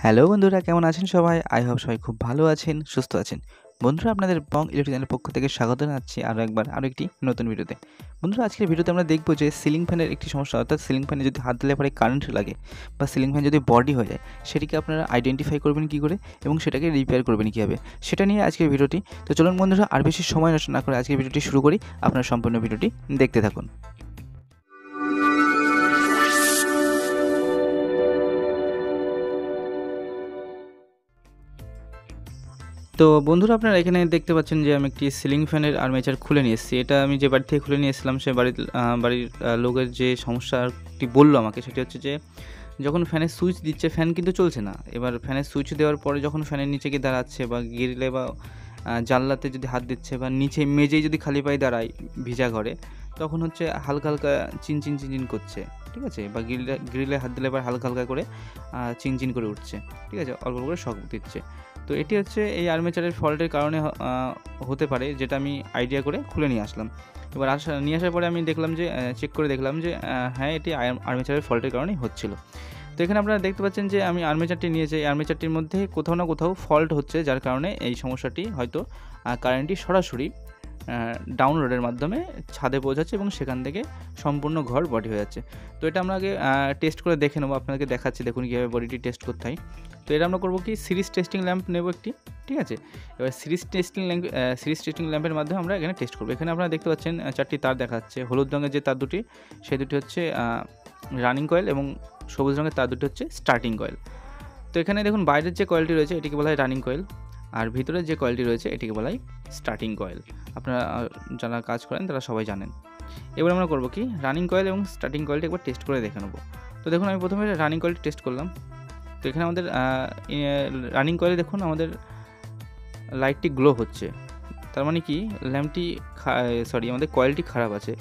Hello বন্ধুরা, কেমন আছেন সবাই? আই হোপ সবাই খুব ভালো আছেন, সুস্থ আছেন। বন্ধুরা, আপনাদের বং ইলেকট্রিক চ্যানেলের পক্ষ থেকে স্বাগত জানাচ্ছি আরও একটি নতুন ভিডিওতে। বন্ধুরা, আজকের ভিডিওতে আমরা দেখব যে সিলিং ফ্যানের একটি সমস্যা, অর্থাৎ সিলিং ফ্যানে যদি হাত দিলে পরে কারেন্ট লাগে বা সিলিং ফ্যান যদি বডি হয়ে যায়, সেটিকে আপনারা আইডেন্টিফাই করবেন কী করে এবং সেটাকে রিপেয়ার করবেন কীভাবে, সেটা নিয়ে আজকের ভিডিওটি। তো চলুন বন্ধুরা, আর বেশি সময় নষ্ট না করে আজকের ভিডিওটি শুরু করি। আপনারা সম্পূর্ণ ভিডিওটি দেখতে থাকুন। তো বন্ধুরা, আপনারা এখানে দেখতে পাচ্ছেন যে আমি একটি সিলিং ফ্যানের আর্মেচার খুলে নিয়ে এসেছি। এটা আমি যে বাড়ি থেকে খুলে নিয়ে এসেছিলাম, সে বাড়ির লোকের যে সমস্যাটি বললো আমাকে, সেটি হচ্ছে যে যখন ফ্যানের সুইচ দিচ্ছে ফ্যান কিন্তু চলছে না। এবার ফ্যানের সুইচ দেওয়ার পরে যখন ফ্যানের নিচে গিয়ে দাঁড়াচ্ছে বা গ্রিলে বা জানলাতে যদি হাত দিচ্ছে বা নিচে মেঝেই যদি খালি পায়ে দাঁড়ায় ভিজা ঘরে, তখন হচ্ছে হালকা হালকা চিনচিন করছে, ঠিক আছে? বা গ্রিলে হাত দিলে এবার হালকা হালকা করে চিনচিন করে উঠছে, ঠিক আছে? অল্প করে শক দিচ্ছে। তো এটি হচ্ছে এই আর্মেচারের ফল্টের কারণে হতে পারে, যেটা আমি আইডিয়া করে খুলে নিয়ে আসলাম। এবার নিয়ে আসার পরে আমি দেখলাম যে চেক করে দেখলাম যে হ্যাঁ, এটি আর্মেচারের ফল্টের কারণেই হচ্ছিল। তো এখানে আপনারা দেখতে পাচ্ছেন যে আমি আর্মেচারটি নিয়েছি। এই আর্মেচারটির মধ্যে কোথাও না কোথাও ফল্ট হচ্ছে, যার কারণে এই সমস্যাটি হয়তো কারেন্টটি সরাসরি ডাউন রোডের মাধ্যমে ছাদে পৌঁছাচ্ছে এবং সেখান থেকে সম্পূর্ণ ঘর বডি হয়ে যাচ্ছে। তো এটা আমরা আগে টেস্ট করে দেখে নেবো, আপনাদেরকে দেখাচ্ছি। দেখুন কীভাবে বডিটি টেস্ট করতে হয়। তো এটা আমরা করবো কি, সিরিজ টেস্টিং ল্যাম্প নেব একটি, ঠিক আছে? এবার সিরিজ টেস্টিং ল্যাম্পের মাধ্যমে আমরা এখানে টেস্ট করবো। এখানে আপনারা দেখতে পাচ্ছেন চারটি তার দেখাচ্ছে। হলুদ রঙের যে তার দুটি, সেই দুটি হচ্ছে রানিং কয়েল এবং সবুজ রঙের তার দুটি হচ্ছে স্টার্টিং কয়েল। তো এখানে দেখুন বাইরের যে কয়েলটি রয়েছে এটিকে বলা হয় রানিং কয়েল, আর ভিতরের যে কয়েলটি রয়েছে এটিকে বলা হয় স্টার্টিং কয়েল। আপনারা যারা কাজ করেন তারা সবাই জানেন। এবার আমরা করবো কি, রানিং কয়েল এবং স্টার্টিং কয়েলটি একবার টেস্ট করে দেখে নেবো। তো দেখুন আমি প্রথমে রানিং কয়েলটি টেস্ট করলাম। তো এখানে আমাদের রানিং কয়েলে দেখুন আমাদের লাইটটি গ্লো হচ্ছে। তার মানে কি, ল্যাম্পটি আমাদের কয়েলটি খারাপ আছে।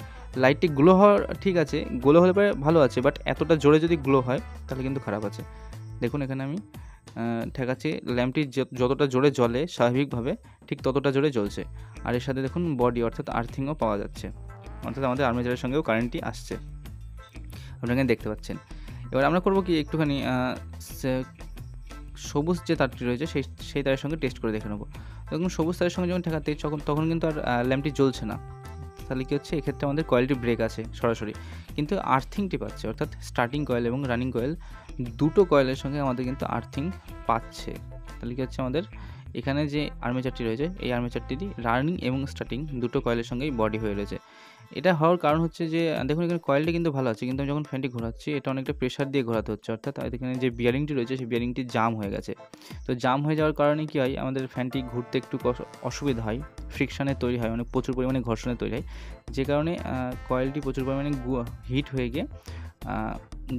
লাইটটি গ্লো হওয়ার ঠিক আছে, গ্লো হলে পরে ভালো আছে, বাট এতটা জোরে যদি গ্লো হয় তাহলে কিন্তু খারাপ আছে। দেখুন এখানে আমি ঠেকাচ্ছি, ল্যাম্পটি যতটা জোরে জ্বলে স্বাভাবিকভাবে ঠিক ততটা জোরে জ্বলছে। আর এর সাথে দেখুন বডি অর্থাৎ আর্থিংও পাওয়া যাচ্ছে, অর্থাৎ আমাদের আর্মেচারের সঙ্গেও কারেন্টটি আসছে, আপনারা এখানে দেখতে পাচ্ছেন। এবার আমরা করবো কি, একটুখানি সবুজ যে তারটি রয়েছে সেই তারের সঙ্গে টেস্ট করে দেখে নেবো। দেখুন সবুজ তারের সঙ্গে যখন ঠেকাতে তখন কিন্তু আর ল্যাম্পটি জ্বলছে না। তাহলে কী হচ্ছে, এক্ষেত্রে আমাদের কয়েলটি ব্রেক আছে সরাসরি, কিন্তু আর্থিংটি পাচ্ছে, অর্থাৎ স্টার্টিং কয়েল এবং রানিং কয়েল দুটো কয়েলের সঙ্গে আমাদের কিন্তু আর্থিং পাচ্ছে। তাহলে কী হচ্ছে, আমাদের এখানে যে আর্মেচারটি রয়েছে এই আর্মেচারটি রানিং এবং স্টার্টিং দুটো কয়েলের সঙ্গেই বডি হয়ে রয়েছে। এটা হওয়ার কারণ হচ্ছে যে দেখুন এখানে কয়েলটি কিন্তু ভালো আছে, কিন্তু আমি যখন ফ্যানটি ঘোরাচ্ছি এটা অনেকটা প্রেশার দিয়ে ঘোরাতে হচ্ছে, অর্থাৎ এখানে যে বিয়ারিংটি রয়েছে সেই বিয়ারিংটি জাম হয়ে গেছে। তো জাম হয়ে যাওয়ার কারণে কী হয়, আমাদের ফ্যানটি ঘুরতে একটু অসুবিধা হয়, ফ্রিকশানের তৈরি হয়, মানে প্রচুর পরিমাণে ঘর্ষণের তৈরি হয়, যে কারণে কয়েলটি প্রচুর পরিমাণে হিট হয়ে গিয়ে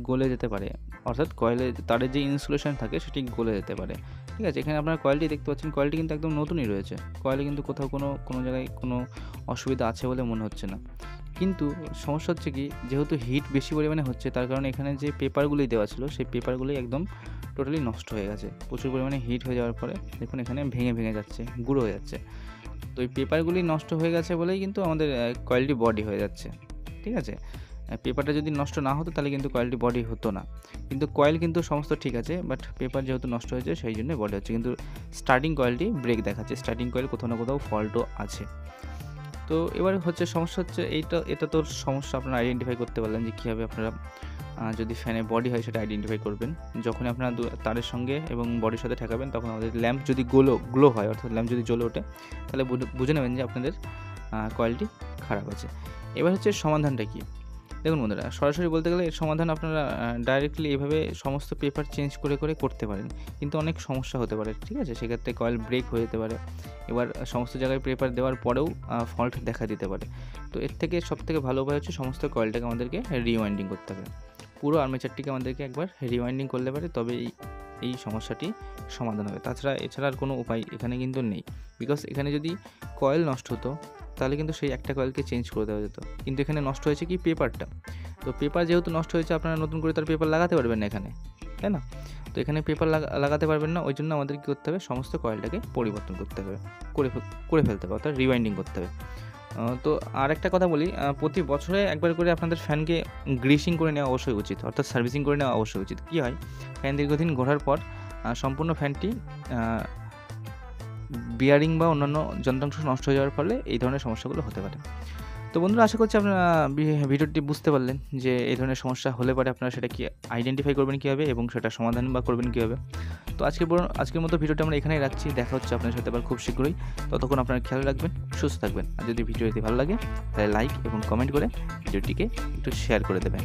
গলে যেতে পারে, অর্থাৎ কয়েলের তারের যে ইনসুলেশন থাকে সেটি গলে যেতে পারে, ঠিক আছে? এখানে আপনারা কয়েলটি দেখতে পাচ্ছেন, কয়েলটি কিন্তু একদম নতুনই রয়েছে। কয়েলে কিন্তু কোথাও কোনো জায়গায় কোনো অসুবিধা আছে বলে মনে হচ্ছে না। কিন্তু সমস্যা হচ্ছে কি, যেহেতু হিট বেশি পরিমাণে হচ্ছে তার কারণে এখানে যে পেপারগুলি দেওয়া ছিল সেই পেপারগুলি একদম টোটালি নষ্ট হয়ে গেছে। প্রচুর পরিমাণে হিট হয়ে যাওয়ার পরে দেখুন এখানে ভেঙে যাচ্ছে, গুঁড়ো হয়ে যাচ্ছে। তো এই পেপারগুলি নষ্ট হয়ে গেছে বলেই কিন্তু আমাদের কয়েলটি বডি হয়ে যাচ্ছে, ঠিক আছে? পেপারটা যদি নষ্ট না হতো তাহলে কিন্তু কয়েলটি বডি হতো না। কিন্তু কয়েল কিন্তু সমস্ত ঠিক আছে, বাট পেপার যেহেতু নষ্ট হয়েছে সেই জন্য বডি হচ্ছে, কিন্তু স্টার্টিং কয়েলটি ব্রেক দেখাচ্ছে। স্টার্টিং কয়েল কোথাও না কোথাও ফল্টও আছে। তো এবার হচ্ছে সমস্যা হচ্ছে এটা তো সমস্যা আপনারা আইডেন্টিফাই করতে পারলেন যে কীভাবে আপনারা যদি ফ্যানে বডি হয় সেটা আইডেন্টিফাই করবেন। যখন আপনারা তারের সঙ্গে এবং বডির সাথে ঠেকাবেন তখন আমাদের ল্যাম্প যদি গ্লো হয়, অর্থাৎ ল্যাম্প যদি জ্বলে ওঠে, তাহলে বুঝে নেবেন যে আপনাদের কয়েলটি খারাপ আছে। এবার হচ্ছে সমাধানটা কী, দেখুন বন্ধুরা, সরাসরি বলতে গেলে এর সমাধান আপনারা ডাইরেক্টলি এভাবে সমস্ত পেপার চেঞ্জ করে করতে পারেন, কিন্তু অনেক সমস্যা হতে পারে, ঠিক আছে? সেক্ষেত্রে কয়েল ব্রেক হয়ে যেতে পারে। এবার সমস্ত জায়গায় পেপার দেওয়ার পরেও ফল্ট দেখা দিতে পারে। তো এর থেকে সবথেকে ভালো উপায় হচ্ছে সমস্ত কয়েলটাকে আমাদেরকে রিওয়াইন্ডিং করতে হবে। পুরো আর্মেচারটিকে আমাদেরকে একবার রিওয়াইন্ডিং করলে পারে তবে এই সমস্যাটি সমাধান হবে। এছাড়া আর কোনো উপায় এখানে কিন্তু নেই। বিকজ এখানে যদি কয়েল নষ্ট হতো তাহলে কিন্তু সেই একটা কয়েলকে চেঞ্জ করে দেওয়া যেত, কিন্তু এখানে নষ্ট হয়েছে কি, পেপারটা। তো পেপার যেহেতু নষ্ট হয়েছে, আপনারা নতুন করে তার পেপার লাগাতে পারবেন না এখানে, তাই না? তো এখানে পেপার লাগাতে পারবেন না, ওই জন্য আমাদের কী করতে হবে, সমস্ত কয়েলটাকে পরিবর্তন করতে হবে, করে ফেলতে হবে, অর্থাৎ রিওয়াইন্ডিং করতে হবে। তো আর একটা কথা বলি, প্রতি বছরে একবার করে আপনাদের ফ্যানকে গ্রিসিং করে নেওয়া অবশ্যই উচিত, অর্থাৎ সার্ভিসিং করে নেওয়া অবশ্যই উচিত। কী হয়, ফ্যান দীর্ঘদিন ঘোরার পর সম্পূর্ণ ফ্যানটি বিয়ারিং বা অন্যান্য যন্ত্রাংশ নষ্ট হয়ে যাওয়ার ফলে এই ধরনের সমস্যাগুলো হতে পারে। তো বন্ধুরা, আশা করছি আপনারা ভিডিওটি বুঝতে পারলেন যে এই ধরনের সমস্যা হলে পরে আপনারা সেটা কি আইডেন্টিফাই করবেন কীভাবে এবং সেটা সমাধান বা করবেন কীভাবে। তো আজকের মতো ভিডিওটা আমরা এখানেই রাখছি। দেখা হচ্ছে আপনার সাথে আবার খুব শীঘ্রই। ততক্ষণ আপনারা খেয়াল রাখবেন, সুস্থ থাকবেন। আর যদি ভিডিওটি ভালো লাগে তাহলে লাইক এবং কমেন্ট করে ভিডিওটিকে একটু শেয়ার করে দেবেন।